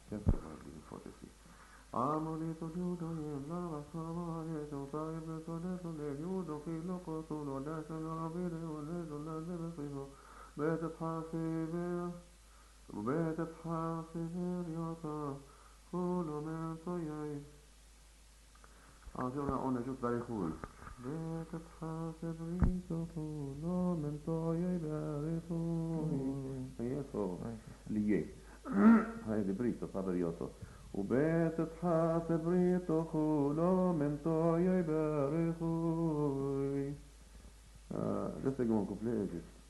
Qu'est-ce que va dire une faute ici? Amonito judo yemla vasama yeto sahibe sodeto le judo filo kotulo dasano avide onezo lazebe fiho betet hasibe betet hasibe yota kulo mento yai. Ensuite on ajoute barichoul. betet hasibe kulo mento yai barichoul. Yeto lié. هذه بريتو فابريوتو وبيت تحاس بريتو خولو من طوي يبارخوي. ده سيجمون كوبليه جيست.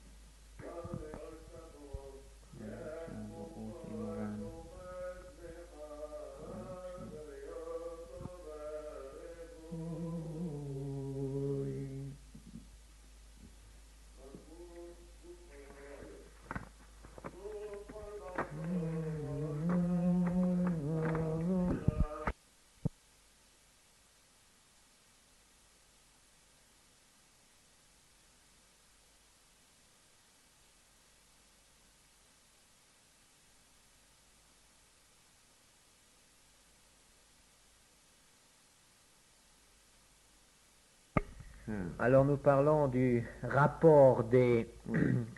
Alors nous parlons du rapport des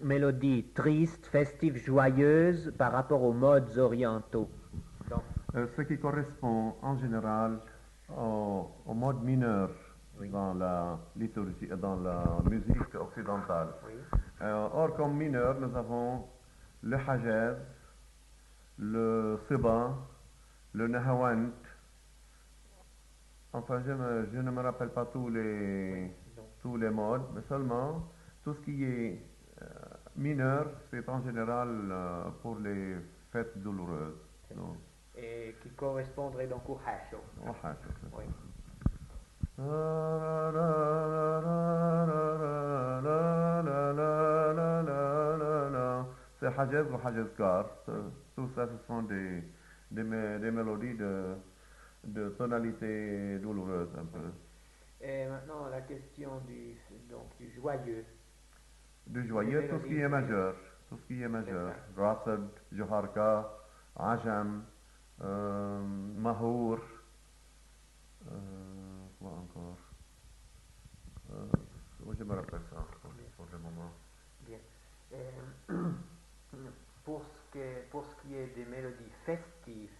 mélodies tristes, festives, joyeuses par rapport aux modes orientaux. Ce qui correspond en général au mode mineur dans la liturgie, dans la musique occidentale. Or, comme mineur, nous avons le hajaz, le siba, le nahawant. Enfin, je ne me rappelle pas tous les modes, mais seulement tout ce qui est mineur, c'est en général pour les fêtes douloureuses. Donc, et qui correspondrait donc au hasho. Au hasho, oui. C'est hajaz ou hajazkar. Tout ça, ce sont des mélodies de tonalité douloureuse un peu. Et maintenant, la question du joyeux. Du joyeux, tout ce qui est majeur. Tout ce qui est majeur. Rasad, Joharka, Ajam, Mahour. Quoi encore? Je me rappelle ça pour le moment. Bien. Pour ce qui est des mélodies festives,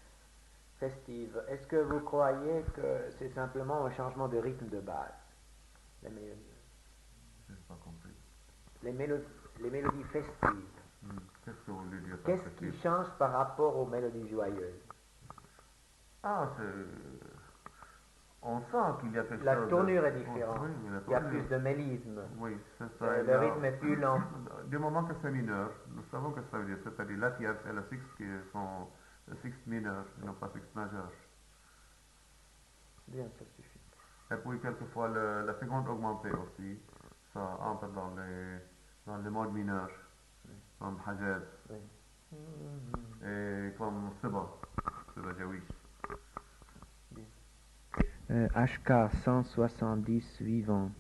est-ce que vous croyez que c'est simplement un changement de rythme de base? Les mélodies. Je n'ai pas compris. Les mélodies festives. Qu'est-ce que vous voulez dire par Qu'est-ce qui change par rapport aux mélodies joyeuses? On sent qu'il y a quelque chose. La tournure est différente. Oui, il y a plus de mélisme. Oui, c'est ça. Le rythme est plus lent. Du moment que c'est mineur, nous savons que ça veut dire. C'est-à-dire la tierce et la sixte qui sont sixte mineur, et non pas sixte majeur. Bien, ça suffit. Et puis quelquefois la seconde augmentée aussi, ça entre dans les modes mineurs, comme hajaz. Oui. Et comme siba jawish. HK 170 suivant.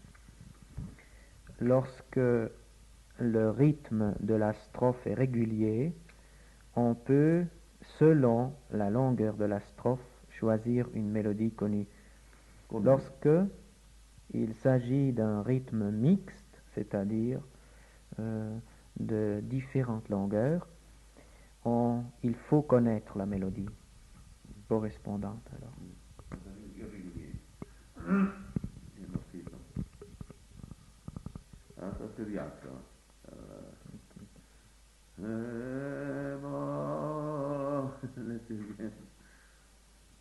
Lorsque le rythme de la strophe est régulier, on peut, selon la longueur de la strophe, choisir une mélodie connue. Lorsque il s'agit d'un rythme mixte, c'est-à-dire de différentes longueurs, il faut connaître la mélodie correspondante alors. Ça c'est riac.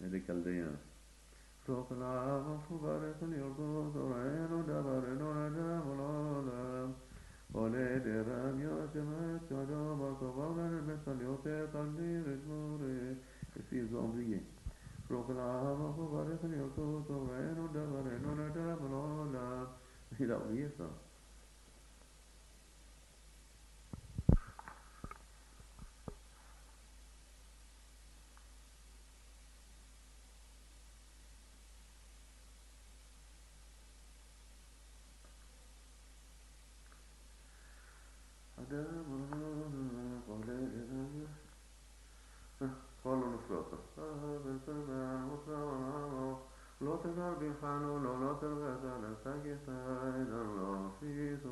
Les Chaldéens. Ici, ils ont oublié. Il a oublié ça. كل نصرته بالسماء وسلامه لا تقل بحنون لا تلغزل ساكتا إذا الرفيس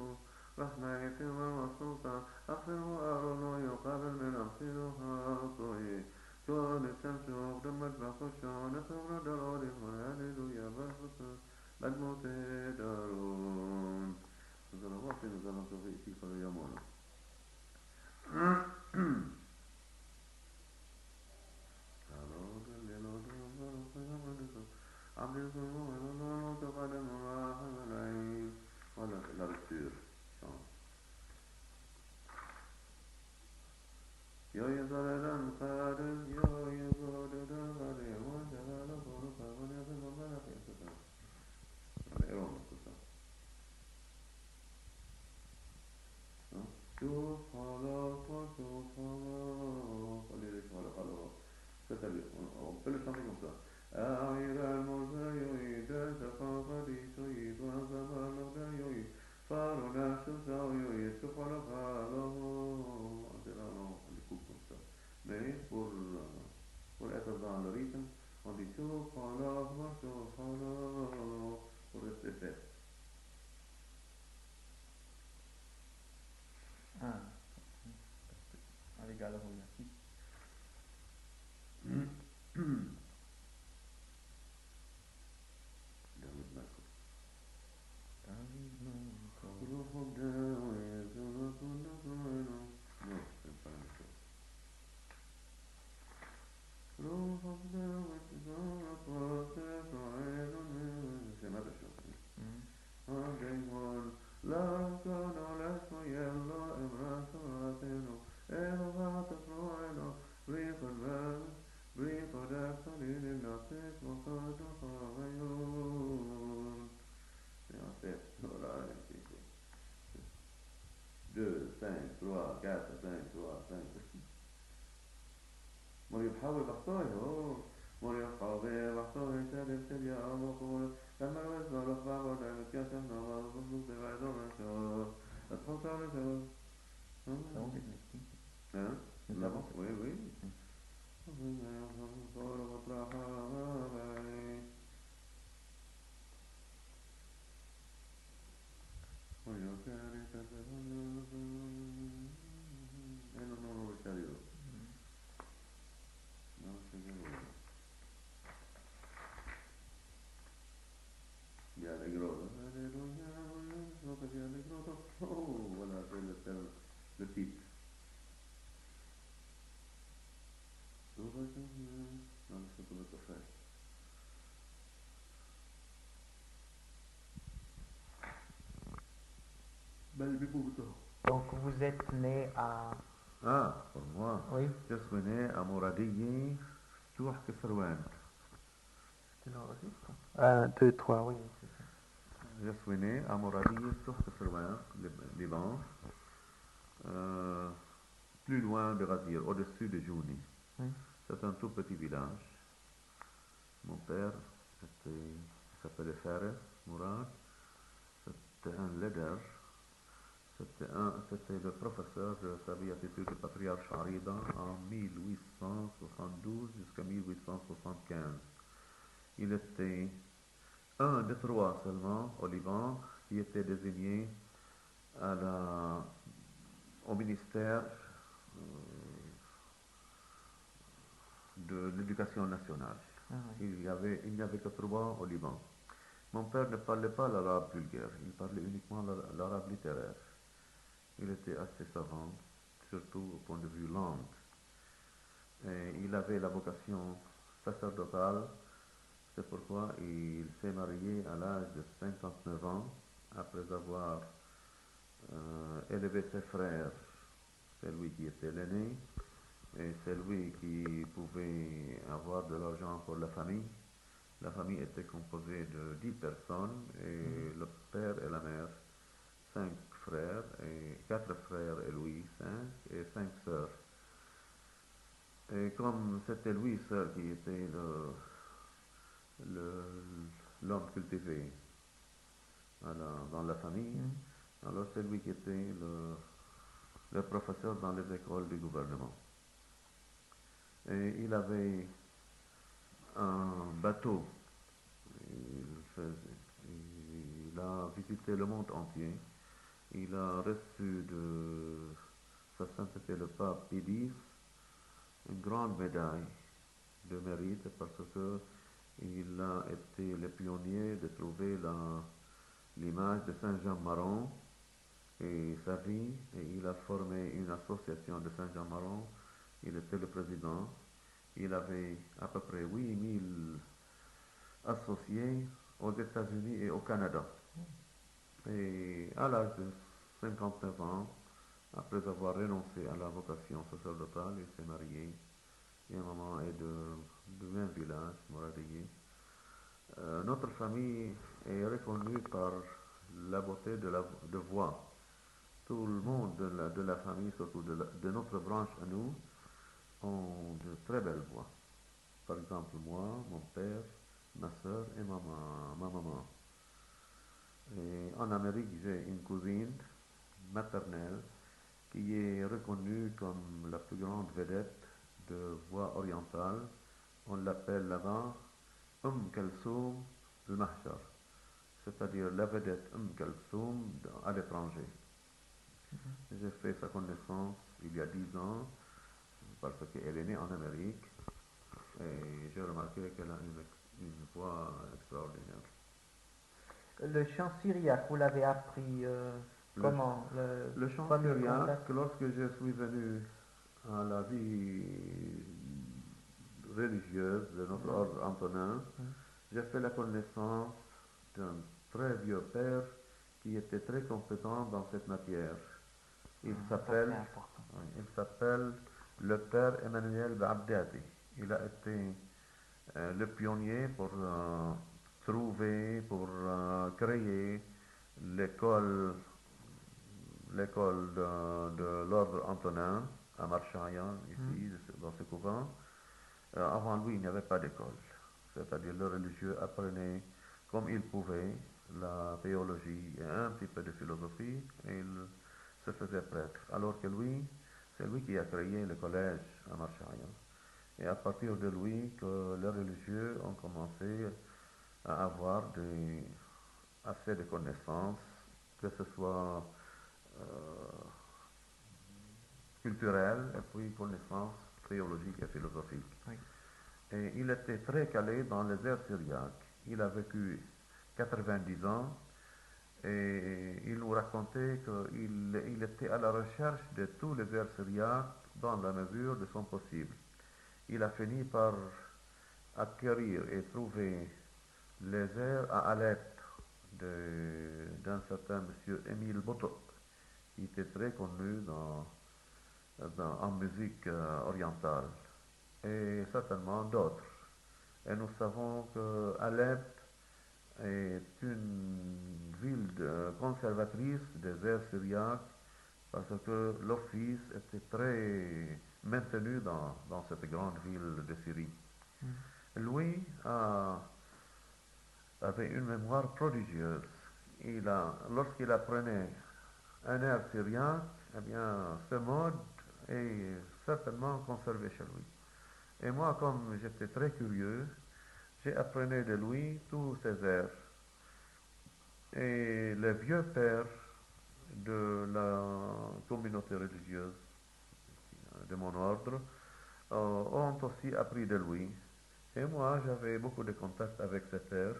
رحمة والسلطان أخر وأرون يقابل من أمثلها طوي كون الشمس قدمت بخشون ثم دلول هللويا بخشون بدموت دارون ظلمات ظلمت في كل يوم Voilà la lecture. Yo yazarım karın, yo yazarım karın, vajara konu kavun yazın onlara kıyasıdan. Erol kusa. Şuf hala, şuf hala. Allez, hala, hala. C'est à dire, on peut le chanter comme ça. أعير المرزا تفاقدي سيد وزمان يوي فارنا شمسا يوي سفر فاله أنتنا les coupes comme ça. Mais pour être dans le rythme, on dit soufala, pour rester fait. Ah, avec Alahoya. مريحاول بختاره مريحاول بختاره سالم سليا وقول لما الوزن رفع ودعم كاسم نظر بصوص بعد الرشاق أتحط على شاق hein là-bas oui oui non, sérieux. Non, sérieux. Il y a les gros. Oh, voilà, c'est le titre. Non, c'est pour notre frère. Donc vous êtes né à... Ah, pour moi. Oui. Je suis né à Mouradiye, Touh Kesserwan. C'est l'enregistre 1, 2, 3, oui. Je suis né à Mouradiye, Touh Kesserwan, Liban. Plus loin de Razir, au-dessus de Jouni. Oui. C'est un tout petit village. Mon père s'appelait Fares Mourad. C'était un leader. C'était le professeur de sa béatitude du patriarche Arida en 1872 jusqu'à 1875. Il était un des 3 seulement au Liban qui était désigné au ministère de l'éducation nationale. Ah, oui. Il n'y avait que 3 au Liban. Mon père ne parlait pas l'arabe vulgaire, il parlait uniquement l'arabe littéraire. Il était assez savant, surtout au point de vue langue. Et il avait la vocation sacerdotale, c'est pourquoi il s'est marié à l'âge de 59 ans, après avoir élevé ses frères. C'est lui qui était l'aîné, et c'est lui qui pouvait avoir de l'argent pour la famille. La famille était composée de 10 personnes, et le père et la mère, 5 frères, et 4 frères et Louis, 5, et 5 sœurs. Et comme c'était Louis seul qui était l'homme cultivé dans la famille, alors c'est lui qui était le professeur dans les écoles du gouvernement. Et il avait un bateau. Il a visité le monde entier. Il a reçu de sa sainteté le pape Pie X une grande médaille de mérite parce que il a été le pionnier de trouver l'image de Saint Jean Maron et sa vie, et il a formé une association de Saint Jean Maron. Il était le président. Il avait à peu près 8000 associés aux États-Unis et au Canada. Et à l'âge de 59 ans, après avoir renoncé à la vocation sacerdotale, il s'est marié. Et maman est du même village, Moradégué. Notre famille est reconnue par la beauté de voix. Tout le monde de la famille, surtout de notre branche à nous, ont de très belles voix. Par exemple, moi, mon père, ma soeur et ma maman. Et en Amérique, j'ai une cousine maternelle qui est reconnue comme la plus grande vedette de voix orientale. On l'appelle là-bas Kalsoum al-Mahshar, c'est-à-dire la vedette Kalsoum à l'étranger. J'ai fait sa connaissance il y a 10 ans parce qu'elle est née en Amérique et j'ai remarqué qu'elle a une voix extraordinaire. Le chant syriaque, vous l'avez appris Le, comment le chant premier syriaque, contact? lorsque je suis venu à la vie religieuse de notre ordre antonin, j'ai fait la connaissance d'un très vieux père qui était très compétent dans cette matière. Il Ça, s'appelle, c'est important. il s'appelle le père Emmanuel Babdadi. Il a été le pionnier pour trouver, pour créer l'école, l'école de l'ordre antonin à Marchaillan, ici, dans ce couvent. Avant lui, il n'y avait pas d'école. C'est-à-dire, le religieux apprenait comme il pouvait la théologie et un petit peu de philosophie, et il se faisait prêtre. Alors que lui, c'est lui qui a créé le collège à Marchaillan. Et à partir de lui, que les religieux ont commencé à avoir assez de connaissances, que ce soit euh, culturelles et puis connaissances théologiques et philosophiques. Oui. Et il était très calé dans les airs syriaques. Il a vécu 90 ans et il nous racontait qu'il était à la recherche de tous les airs syriaques dans la mesure de son possible. Il a fini par acquérir et trouver les airs à Alep d'un certain monsieur Émile Botok, qui était très connu en musique orientale, et certainement d'autres. Et nous savons que Alep est une ville conservatrice des airs syriaques parce que l'office était très maintenu dans cette grande ville de Syrie. Lui avait une mémoire prodigieuse. Lorsqu'il apprenait un air syrien, eh bien, ce mode est certainement conservé chez lui. Et moi, comme j'étais très curieux, j'ai appris de lui tous ces airs. Et les vieux pères de la communauté religieuse de mon ordre ont aussi appris de lui. Et moi, j'avais beaucoup de contacts avec cet air.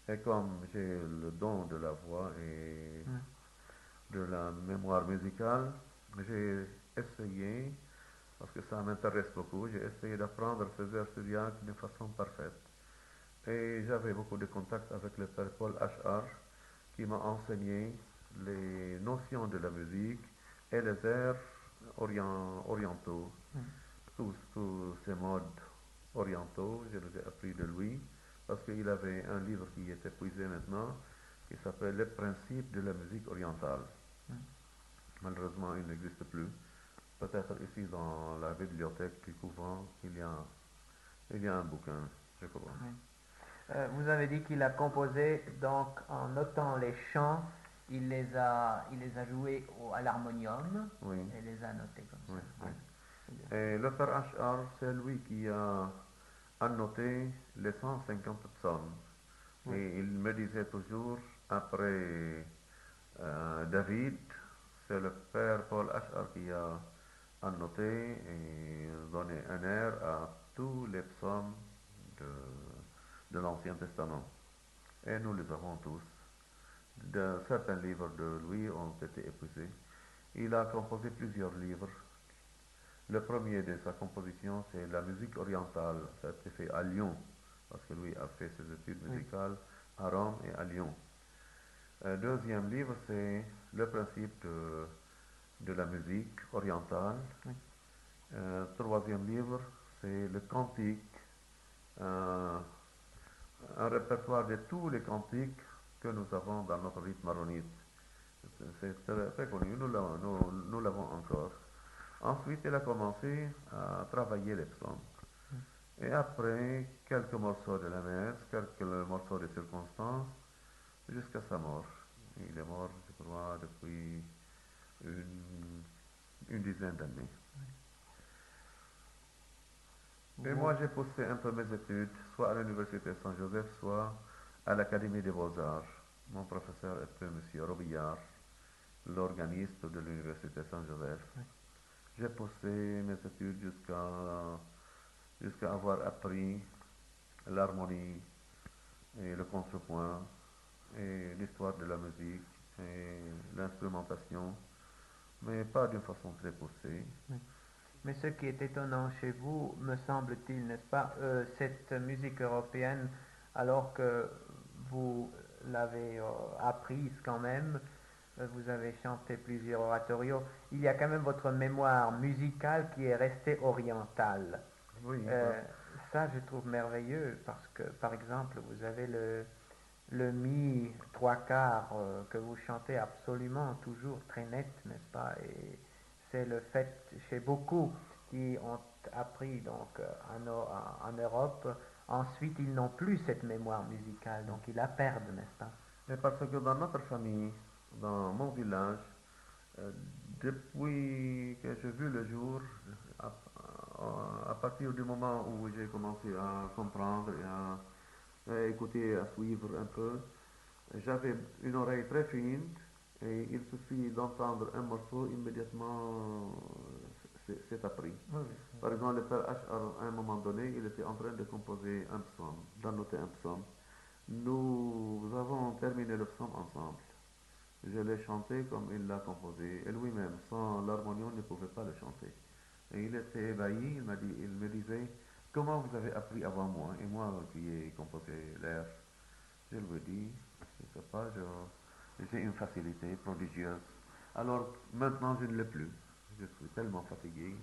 Et comme j'ai le don de la voix et de la mémoire musicale, j'ai essayé, parce que ça m'intéresse beaucoup, j'ai essayé d'apprendre ces airs syriaques de façon parfaite. Et j'avais beaucoup de contacts avec le père Paul Ashar, qui m'a enseigné les notions de la musique et les airs orientaux. Tous ces modes orientaux, je les ai appris de lui, parce qu'il avait un livre qui est épuisé maintenant, qui s'appelle Les principes de la musique orientale. Malheureusement, il n'existe plus. Peut-être ici dans la bibliothèque du couvent, il y a un bouquin, je crois. Vous avez dit qu'il a composé, donc en notant les chants, il les a joués à l'harmonium Oui. et les a notés comme ça. Oui, oui. Et le père Ash'ar, c'est lui qui a annoté les 150 psaumes. Oui. Et il me disait toujours, après David, c'est le père Paul Ash'ar qui a annoté et donné un air à tous les psaumes de, de l'Ancien Testament. Et nous les avons tous. Certains livres de lui ont été épuisés. Il a composé plusieurs livres. Le premier de sa composition, c'est la musique orientale. Ça a été fait à Lyon, parce que lui a fait ses études Oui. musicales à Rome et à Lyon. Deuxième livre, c'est le principe de la musique orientale. Oui. Troisième livre, c'est le cantique, un, un répertoire de tous les cantiques que nous avons dans notre rite maronite. C'est très, très connu, nous l'avons encore. Ensuite, il a commencé à travailler les psaumes. Oui. Et après, quelques morceaux de la messe, quelques morceaux de circonstances, jusqu'à sa mort. Il est mort, je crois, depuis une, une dizaine d'années. Et Vous- moi, j'ai poussé un peu mes études, soit à l'université Saint-Joseph, soit à l'Académie des Beaux-Arts. Mon professeur était M. Robillard, l'organiste de l'université Saint-Joseph. oui. J'ai poussé mes études jusqu'à avoir appris l'harmonie et le contrepoint et l'histoire de la musique et l'instrumentation, mais pas d'une façon très poussée. Oui. Mais ce qui est étonnant chez vous, me semble-t-il, n'est-ce pas, cette musique européenne, alors que vous l'avez apprise quand même, vous avez chanté plusieurs oratorios, il y a quand même votre mémoire musicale qui est restée orientale. Oui, Euh, Ça, je trouve merveilleux parce que, par exemple, vous avez le mi trois quarts que vous chantez absolument toujours très net, n'est-ce pas? Et c'est le fait chez beaucoup qui ont appris donc en Europe. Ensuite, ils n'ont plus cette mémoire musicale, donc ils la perdent, n'est-ce pas? et parce que dans notre famille, dans mon village, euh, depuis que j'ai vu le jour, à, à partir du moment où j'ai commencé à comprendre et à écouter, à suivre un peu, j'avais une oreille très fine et il suffit d'entendre un morceau, immédiatement c'est appris. Oui, oui, Par exemple, le père Ash'ar, à un moment donné, il était en train de composer un psaume, d'annoter un psaume. Nous avons terminé le psaume ensemble. Je l'ai chanté comme il l'a composé. Et lui-même, sans l'harmonium, ne pouvait pas le chanter. Et il était ébahi, il me disait, comment vous avez appris avant moi, et moi qui ai composé l'air. Je lui ai dit, je ne sais pas, j'ai une facilité prodigieuse. Alors maintenant, je ne l'ai plus. Je suis tellement fatigué.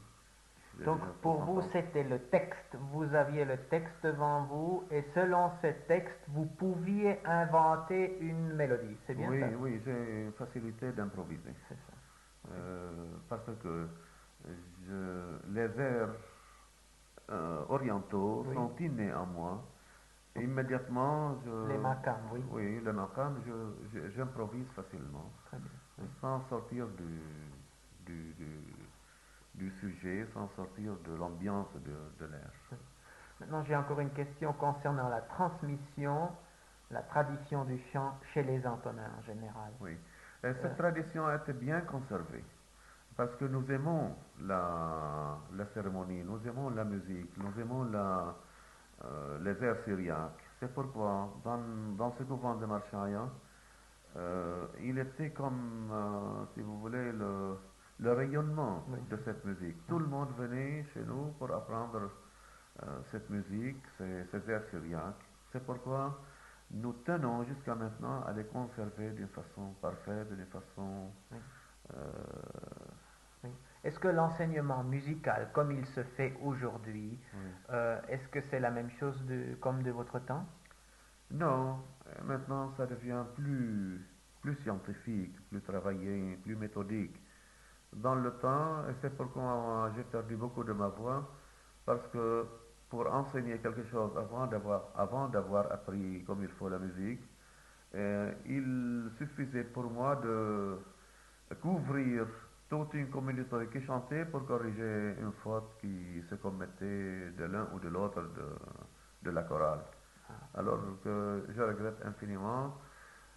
J'ai donc déjà pour vous, 60 ans. c'était le texte. Vous aviez le texte devant vous et selon ce texte, vous pouviez inventer une mélodie. C'est bien ça? Oui, oui, j'ai une facilité d'improviser. C'est ça. Parce que les vers orientaux Oui. sont innés en moi. Et immédiatement, Les makam, oui. oui, le makam, j'improvise facilement, Très bien. Oui. sans sortir du, du, du sujet, sans sortir de l'ambiance de l'air. Oui. Maintenant, j'ai encore une question concernant la transmission, la tradition du chant chez les Antonins en général. Oui. Et cette Euh, tradition a été bien conservée. Parce que nous aimons la cérémonie, nous aimons la musique, nous aimons les airs syriaques. C'est pourquoi, dans ce couvent de Marchaya, il était comme, si vous voulez, le rayonnement oui. de cette musique. Oui. Tout le monde venait chez nous pour apprendre cette musique, ces airs syriaques. C'est pourquoi nous tenons jusqu'à maintenant à les conserver d'une façon parfaite, d'une façon Oui. euh, Oui. Est-ce que l'enseignement musical, comme il se fait aujourd'hui, oui. est-ce que c'est la même chose comme de votre temps? Non, maintenant ça devient plus scientifique, plus travaillé, plus méthodique. Dans le temps, et c'est pourquoi j'ai perdu beaucoup de ma voix, parce que pour enseigner quelque chose avant d'avoir appris comme il faut la musique, il suffisait pour moi de couvrir toute une communauté qui chantait pour corriger une faute qui se commettait de l'un ou de l'autre de la chorale. Alors que je regrette infiniment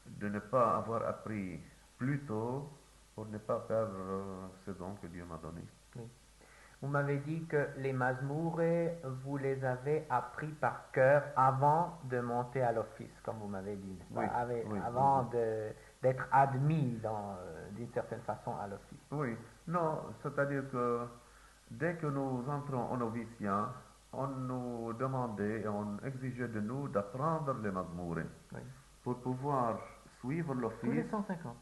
de ne pas avoir appris plus tôt pour ne pas perdre ce don que Dieu m'a donné. Oui. Vous m'avez dit que les mazmoures, vous les avez appris par cœur avant de monter à l'office, comme vous m'avez dit, Oui, oui, avant oui. d'être admis d'une certaine façon à l'office. Oui, non, c'est-à-dire que dès que nous entrons en noviciat, on nous demandait et on exigeait de nous d'apprendre les mazmourés Oui. pour pouvoir suivre Tous l'office. les 150.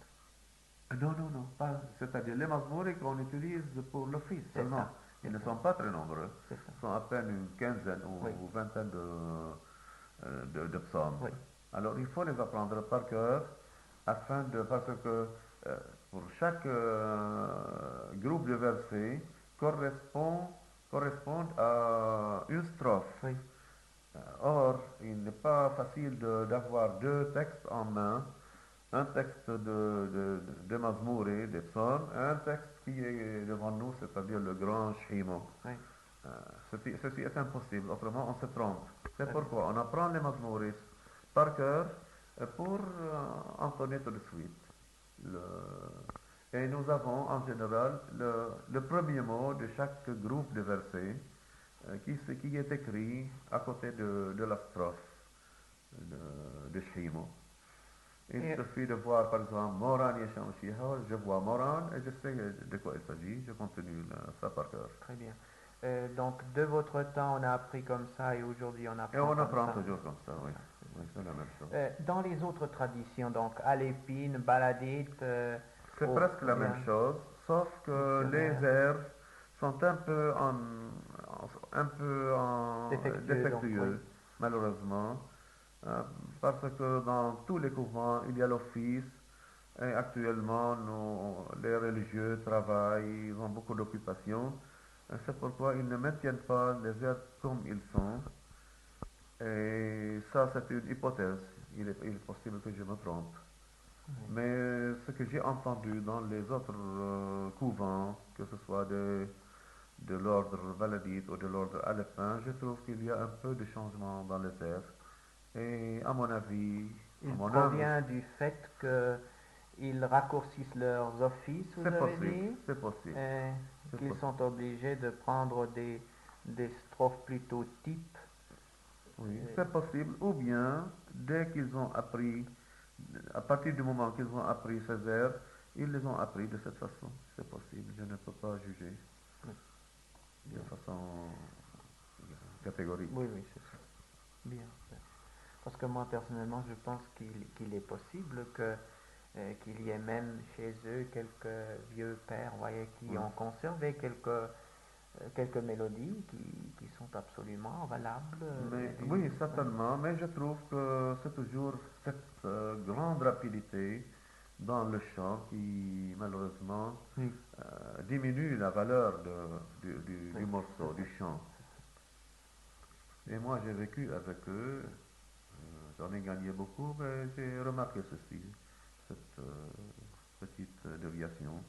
Non, non, non, pas, c'est-à-dire les mazmourés qu'on utilise pour l'office C'est seulement. ça, Ils ne ça. sont pas très nombreux. C'est ça. Ce sont à peine une quinzaine ou Oui. vingtaine de psaumes. Oui. Alors il faut les apprendre par cœur parce que pour chaque groupe de versets correspond à une strophe. Oui. Or, il n'est pas facile d'avoir deux textes en main, un texte de Mazmouré, des psaumes, et un texte qui est devant nous, c'est-à-dire le grand Shimo. Oui. Ceci est impossible, autrement on se trompe. C'est Très pourquoi on apprend les Mazmouris par cœur pour entonner tout de suite. Et nous avons en général le premier mot de chaque groupe de versets qui est écrit à côté de la strophe de Shimo. Il Et- suffit de voir par exemple Moran Yesham Shiha, je vois Moran et je sais de quoi il s'agit, je continue ça par cœur. Très bien. Donc, de votre temps, on a appris comme ça et aujourd'hui, on Et apprend on comme apprend ça. toujours comme ça, oui. Oui, c'est la même chose. Dans les autres traditions, donc à l'épine, baladite, C'est presque la même chose, sauf que les dictionnaire, airs sont un peu défectueux, donc oui. défectueux, malheureusement, parce que dans tous les couvents, il y a l'office, et actuellement, les religieux travaillent, ils ont beaucoup d'occupations, et c'est pourquoi ils ne maintiennent pas les airs comme ils sont, et ça c'est une hypothèse, il est possible que je me trompe. Mais ce que j'ai entendu dans les autres couvents, que ce soit de l'ordre baladite ou de l'ordre alépin, je trouve qu'il y a un peu de changement dans les airs. Et à mon avis, à Il mon humble, provient du fait qu'ils raccourcissent leurs offices, vous c'est avez possible, dit, c'est possible, et c'est qu'ils possible. sont obligés de prendre des strophes plutôt types. Oui, c'est possible. Ou bien, dès qu'ils ont appris, à partir du moment qu'ils ont appris ces airs, ils les ont appris de cette façon. C'est possible, je ne peux pas juger de façon catégorique. Oui, oui, c'est ça. Bien. Parce que moi, personnellement, je pense qu'il est possible qu'il y ait même chez eux quelques vieux pères, vous voyez, qui Oui. ont conservé quelques mélodies qui sont absolument valables. Mais, oui, certainement, mais je trouve que c'est toujours cette grande rapidité dans le chant qui, malheureusement, Oui. diminue la valeur Oui, du morceau, c'est du chant. Et moi, j'ai vécu avec eux, j'en ai gagné beaucoup, mais j'ai remarqué ceci, cette petite déviation.